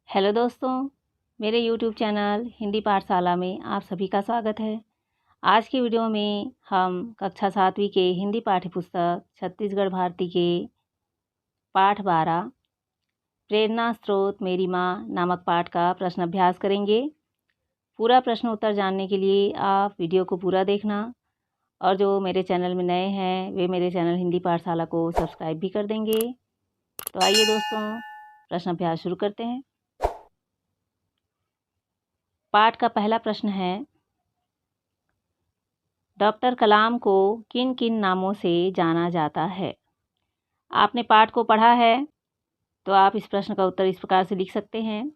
Hello दोस्तों, मेरे YouTube channel Hindi पाठशाला में आप सभी का स्वागत है। आज की वीडियो में हम कक्षा 7वीं के हिंदी पाठ्य पुस्तक छत्तीसगढ़ भारती के पाठ 12 प्रेरणा स्रोत मेरी माँ नामक पाठ का प्रश्न अभ्यास करेंगे। पूरा प्रश्न उत्तर जानने के लिए आप वीडियो को पूरा देखना और जो मेरे चैनल में नए हैं वे मेरे चैनल हिंदी पाठशाला को सब्सक्राइब भी कर देंगे। तो आइए दोस्तों, प्रश्न अभ्यास शुरू करते हैं। पाठ का पहला प्रश्न है, डॉक्टर कलाम को किन किन नामों से जाना जाता है। आपने पाठ को पढ़ा है तो आप इस प्रश्न का उत्तर इस प्रकार से लिख सकते हैं।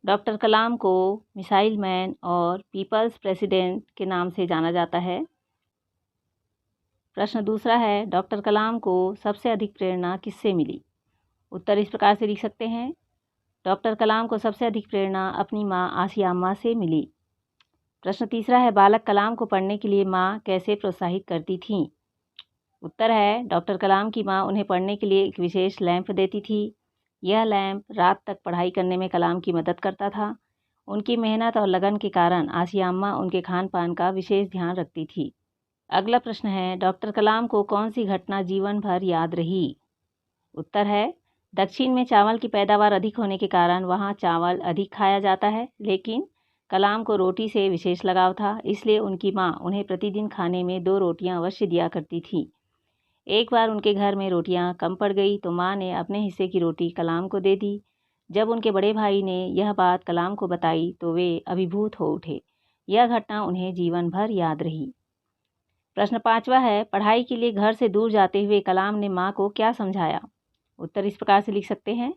डॉक्टर कलाम को मिसाइल मैन और पीपल्स प्रेसिडेंट के नाम से जाना जाता है। प्रश्न दूसरा है, डॉक्टर कलाम को सबसे अधिक प्रेरणा किससे मिली। उत्तर इस प्रकार से लिख सकते हैं। डॉक्टर कलाम को सबसे अधिक प्रेरणा अपनी माँ आसिया अम्मा से मिली। प्रश्न तीसरा है, बालक कलाम को पढ़ने के लिए माँ कैसे प्रोत्साहित करती थीं। उत्तर है, डॉक्टर कलाम की माँ उन्हें पढ़ने के लिए एक विशेष लैंप देती थी। यह लैंप रात तक पढ़ाई करने में कलाम की मदद करता था। उनकी मेहनत और लगन के कारण आसिया अम्मा उनके खान पान का विशेष ध्यान रखती थी। अगला प्रश्न है, डॉक्टर कलाम को कौन सी घटना जीवन भर याद रही। उत्तर है, दक्षिण में चावल की पैदावार अधिक होने के कारण वहाँ चावल अधिक खाया जाता है, लेकिन कलाम को रोटी से विशेष लगाव था, इसलिए उनकी माँ उन्हें प्रतिदिन खाने में 2 रोटियां अवश्य दिया करती थी। एक बार उनके घर में रोटियां कम पड़ गई तो माँ ने अपने हिस्से की रोटी कलाम को दे दी। जब उनके बड़े भाई ने यह बात कलाम को बताई तो वे अभिभूत हो उठे। यह घटना उन्हें जीवन भर याद रही। प्रश्न पांचवा है, पढ़ाई के लिए घर से दूर जाते हुए कलाम ने माँ को क्या समझाया। उत्तर इस प्रकार से लिख सकते हैं।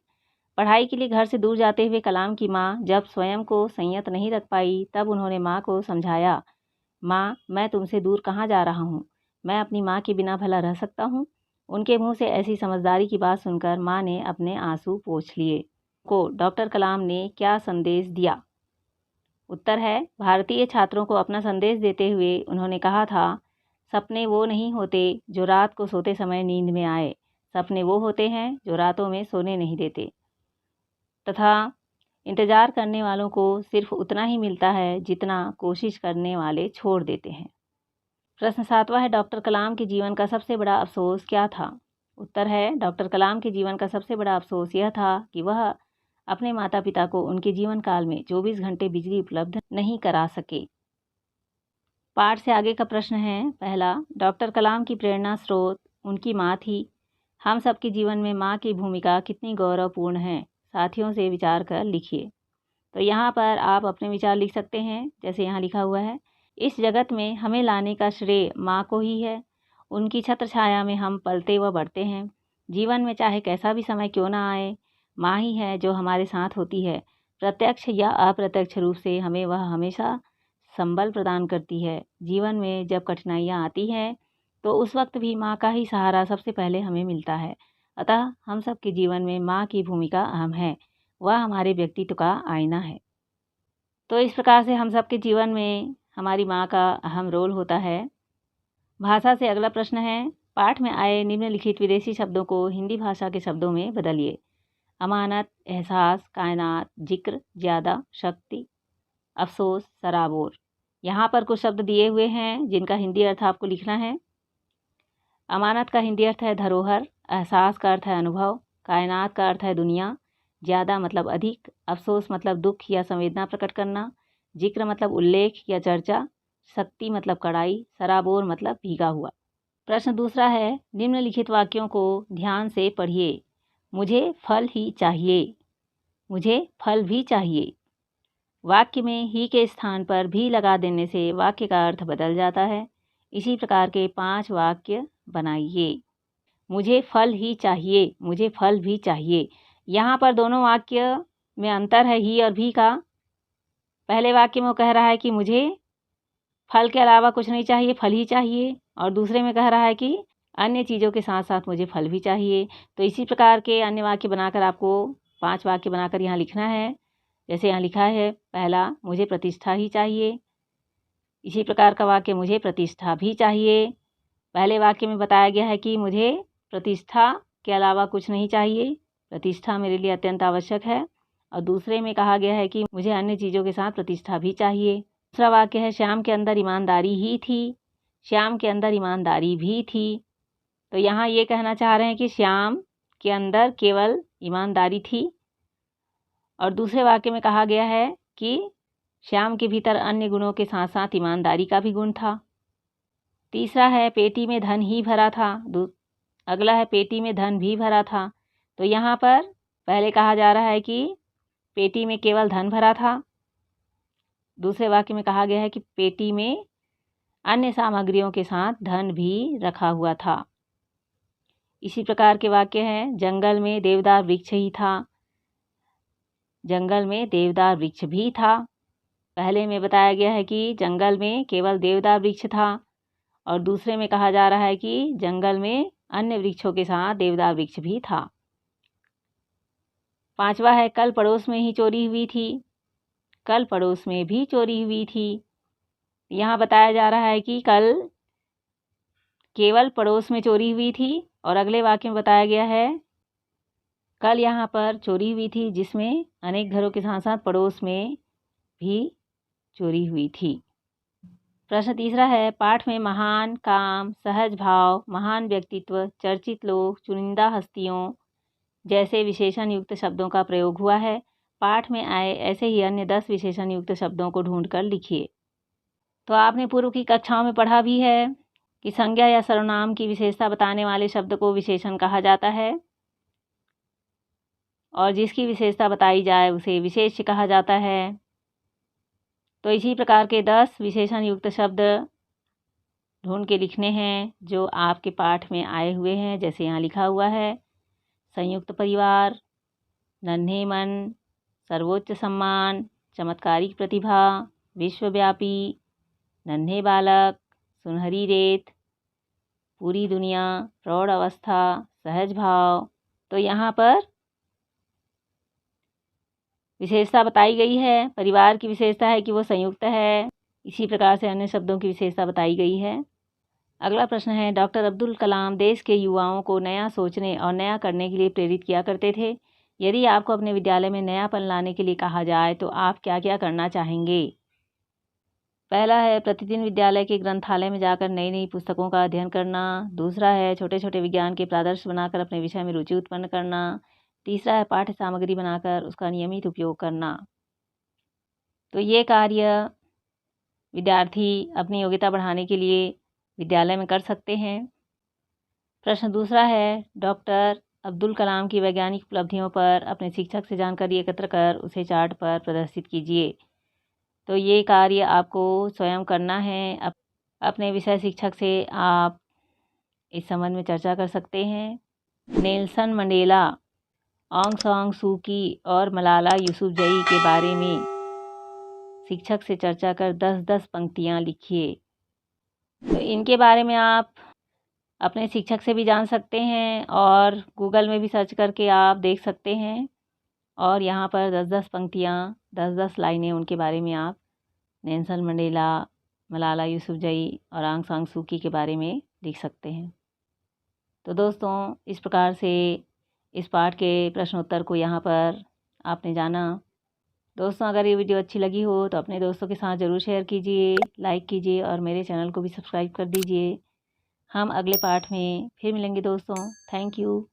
पढ़ाई के लिए घर से दूर जाते हुए कलाम की माँ जब स्वयं को संयत नहीं रख पाई तब उन्होंने माँ को समझाया, माँ मैं तुमसे दूर कहाँ जा रहा हूँ, मैं अपनी माँ के बिना भला रह सकता हूँ। उनके मुंह से ऐसी समझदारी की बात सुनकर माँ ने अपने आंसू पोंछ लिए। को डॉक्टर कलाम ने क्या संदेश दिया। उत्तर है, भारतीय छात्रों को अपना संदेश देते हुए उन्होंने कहा था, सपने वो नहीं होते जो रात को सोते समय नींद में आए, सपने वो होते हैं जो रातों में सोने नहीं देते, तथा इंतज़ार करने वालों को सिर्फ उतना ही मिलता है जितना कोशिश करने वाले छोड़ देते हैं। प्रश्न सातवां है, डॉक्टर कलाम के जीवन का सबसे बड़ा अफसोस क्या था। उत्तर है, डॉक्टर कलाम के जीवन का सबसे बड़ा अफसोस यह था कि वह अपने माता पिता को उनके जीवन काल में 24 घंटे बिजली उपलब्ध नहीं करा सके। पाठ से आगे का प्रश्न है, पहला, डॉक्टर कलाम की प्रेरणा स्रोत उनकी माँ थी। हम सबके जीवन में माँ की भूमिका कितनी गौरवपूर्ण है, साथियों से विचार कर लिखिए। तो यहाँ पर आप अपने विचार लिख सकते हैं, जैसे यहाँ लिखा हुआ है, इस जगत में हमें लाने का श्रेय माँ को ही है। उनकी छत्र छाया में हम पलते व बढ़ते हैं। जीवन में चाहे कैसा भी समय क्यों ना आए, माँ ही है जो हमारे साथ होती है। प्रत्यक्ष या अप्रत्यक्ष रूप से हमें वह हमेशा संबल प्रदान करती है। जीवन में जब कठिनाइयाँ आती हैं तो उस वक्त भी माँ का ही सहारा सबसे पहले हमें मिलता है। अतः हम सब के जीवन में माँ की भूमिका अहम है, वह हमारे व्यक्तित्व का आईना है। तो इस प्रकार से हम सब के जीवन में हमारी माँ का अहम रोल होता है। भाषा से अगला प्रश्न है, पाठ में आए निम्नलिखित विदेशी शब्दों को हिंदी भाषा के शब्दों में बदलिए। अमानत, एहसास, कायनात, जिक्र, ज़्यादा, शक्ति, अफसोस, सराबोर। यहाँ पर कुछ शब्द दिए हुए हैं जिनका हिंदी अर्थ आपको लिखना है। अमानत का हिंदी अर्थ है धरोहर, एहसास का अर्थ है अनुभव, कायनात का अर्थ है दुनिया, ज़्यादा मतलब अधिक, अफसोस मतलब दुख या संवेदना प्रकट करना, जिक्र मतलब उल्लेख या चर्चा, शक्ति मतलब कड़ाई, सराबोर मतलब भीगा हुआ। प्रश्न दूसरा है, निम्नलिखित वाक्यों को ध्यान से पढ़िए। मुझे फल ही चाहिए, मुझे फल भी चाहिए। वाक्य में ही के स्थान पर भी लगा देने से वाक्य का अर्थ बदल जाता है। इसी प्रकार के 5 वाक्य बनाइए। मुझे फल ही चाहिए, मुझे फल भी चाहिए। यहाँ पर दोनों वाक्य में अंतर है ही और भी का। पहले वाक्य में वो कह रहा है कि मुझे फल के अलावा कुछ नहीं चाहिए, फल ही चाहिए, और दूसरे में कह रहा है कि अन्य चीज़ों के साथ साथ मुझे फल भी चाहिए। तो इसी प्रकार के अन्य वाक्य बनाकर आपको 5 वाक्य बनाकर यहाँ लिखना है। जैसे यहाँ लिखा है, पहला, मुझे प्रतिष्ठा ही चाहिए। इसी प्रकार का वाक्य, मुझे प्रतिष्ठा भी चाहिए। पहले वाक्य में बताया गया है कि मुझे प्रतिष्ठा के अलावा कुछ नहीं चाहिए, प्रतिष्ठा मेरे लिए अत्यंत आवश्यक है। और दूसरे में कहा गया है कि मुझे अन्य चीज़ों के साथ प्रतिष्ठा भी चाहिए। दूसरा वाक्य है श्याम के अंदर ईमानदारी ही थी। श्याम के अंदर ईमानदारी भी थी। तो यहाँ ये कहना चाह रहे हैं कि श्याम के अंदर केवल ईमानदारी थी। और दूसरे वाक्य में कहा गया है कि श्याम के भीतर अन्य गुणों के साथ साथ ईमानदारी का भी गुण था। तीसरा है पेटी में धन ही भरा था। अगला है पेटी में धन भी भरा था। तो यहाँ पर पहले कहा जा रहा है कि पेटी में केवल धन भरा था। दूसरे वाक्य में कहा गया है कि पेटी में अन्य सामग्रियों के साथ धन भी रखा हुआ था। इसी प्रकार के वाक्य हैं जंगल में देवदार वृक्ष ही था। जंगल में देवदार वृक्ष भी था। पहले में बताया गया है कि जंगल में केवल देवदार वृक्ष था और दूसरे में कहा जा रहा है कि जंगल में अन्य वृक्षों के साथ देवदार वृक्ष भी था। पांचवा है कल पड़ोस में ही चोरी हुई थी। कल पड़ोस में भी चोरी हुई थी। यहाँ बताया जा रहा है कि कल केवल पड़ोस में चोरी हुई थी और अगले वाक्य में बताया गया है कल यहाँ पर चोरी हुई थी, जिसमें अनेक घरों के साथ साथ पड़ोस में भी चोरी हुई थी। प्रश्न तीसरा है पाठ में महान, काम, सहज भाव, महान व्यक्तित्व, चर्चित लोग, चुनिंदा हस्तियों जैसे विशेषण युक्त शब्दों का प्रयोग हुआ है। पाठ में आए ऐसे ही अन्य 10 विशेषण युक्त शब्दों को ढूंढकर लिखिए। तो आपने पूर्व की कक्षाओं में पढ़ा भी है कि संज्ञा या सर्वनाम की विशेषता बताने वाले शब्द को विशेषण कहा जाता है और जिसकी विशेषता बताई जाए उसे विशेष्य कहा जाता है। तो इसी प्रकार के 10 विशेषण युक्त शब्द ढूंढ के लिखने हैं जो आपके पाठ में आए हुए हैं। जैसे यहाँ लिखा हुआ है संयुक्त परिवार, नन्हे मन, सर्वोच्च सम्मान, चमत्कारिक प्रतिभा, विश्वव्यापी, नन्हे बालक, सुनहरी रेत, पूरी दुनिया, प्रौढ़ अवस्था, सहज भाव। तो यहाँ पर विशेषता बताई गई है। परिवार की विशेषता है कि वो संयुक्त है। इसी प्रकार से अन्य शब्दों की विशेषता बताई गई है। अगला प्रश्न है डॉक्टर अब्दुल कलाम देश के युवाओं को नया सोचने और नया करने के लिए प्रेरित किया करते थे। यदि आपको अपने विद्यालय में नयापन लाने के लिए कहा जाए तो आप क्या क्या करना चाहेंगे? पहला है प्रतिदिन विद्यालय के ग्रंथालय में जाकर नई नई पुस्तकों का अध्ययन करना। दूसरा है छोटे छोटे विज्ञान के प्रादर्श बनाकर अपने विषय में रुचि उत्पन्न करना। तीसरा है पाठ्य सामग्री बनाकर उसका नियमित उपयोग करना। तो ये कार्य विद्यार्थी अपनी योग्यता बढ़ाने के लिए विद्यालय में कर सकते हैं। प्रश्न दूसरा है डॉक्टर अब्दुल कलाम की वैज्ञानिक उपलब्धियों पर अपने शिक्षक से जानकारी एकत्र कर उसे चार्ट पर प्रदर्शित कीजिए। तो ये कार्य आपको स्वयं करना है। अपने विषय शिक्षक से आप इस संबंध में चर्चा कर सकते हैं। नेल्सन मंडेला, ऑंग सांग सू की और मलाला यूसुफजई के बारे में शिक्षक से चर्चा कर 10-10 पंक्तियाँ लिखिए। तो इनके बारे में आप अपने शिक्षक से भी जान सकते हैं और गूगल में भी सर्च करके आप देख सकते हैं और यहाँ पर 10-10 पंक्तियाँ, 10-10 लाइनें उनके बारे में आप नेल्सन मंडेला, मलाला यूसुफजई और ऑंग सांग सू की के बारे में लिख सकते हैं। तो दोस्तों इस प्रकार से इस पाठ के प्रश्नोत्तर को यहाँ पर आपने जाना। दोस्तों अगर ये वीडियो अच्छी लगी हो तो अपने दोस्तों के साथ ज़रूर शेयर कीजिए, लाइक कीजिए और मेरे चैनल को भी सब्सक्राइब कर दीजिए। हम अगले पाठ में फिर मिलेंगे दोस्तों। Thank you.